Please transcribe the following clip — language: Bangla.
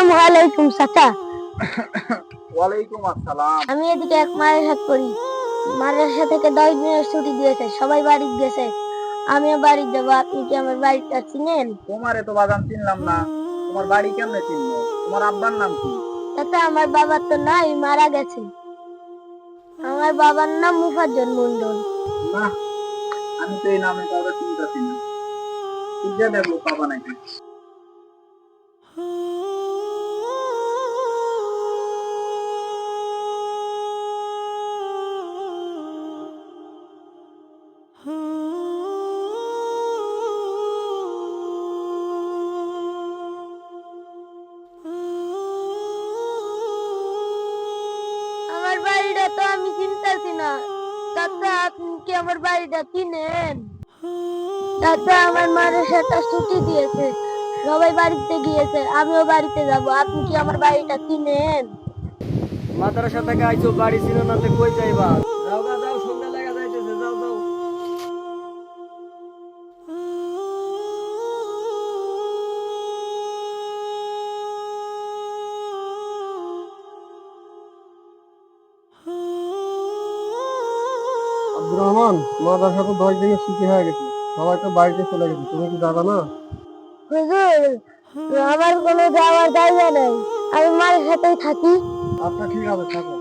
আসসালামু আলাইকুম চাচা। ওয়ালাইকুম আসসালাম। আমি এদিকে এক মাদ্রাসাত পড়ি। মাদ্রাসা থেকে 10 দিনের ছুটি দিয়েছে, সবাই বাড়ি গেছে, আমিও বাড়ি যাবো। আপনি কি আমার বাড়িটা চিনেন? তোমারে তো বাজান চিনলাম না, তোমার বাড়ি কেমনে চিনবো? তোমার আব্বার নাম কি? চাচা আমার বাবা তো নাই, মারা গেছে। আমার বাবার নাম মুফাজ্জল মন্ডল। না, আমি তো এই নামে কাউকে চিনতেছি না। খুঁজে দেখো বাবা নাকি। আমার বাড়িটা তো আমি চিনতেছি না। চাচা আপনি কি আমার বাড়িটা চিনেন? চাচা আমার মাদ্রাসাটা ছুটি দিয়েছে, সবাই বাড়িতে গিয়েছে, আমিও বাড়িতে যাব। আপনি কি আমার বাড়িটা চিনেন? মাদ্রাসা থেকে আইছো, বাড়ি ছিল না তো কই যাইবা? যাও গা যাও, সন্ধ্যা লাগা যাইতেছে, যাও যাও। আব্দুর রহমান, মাদ্রাসা তো 10 দিনের ছুটি হয়ে গেছে, সবাই তো বাড়িতে চলে গেছে, তুমি কি যাবা না? হুজুর, আমার কোনো যাওয়ার জায়গা নাই, আমি মার সাথেই থাকি। আচ্ছা ঠিক আছে, থাকো।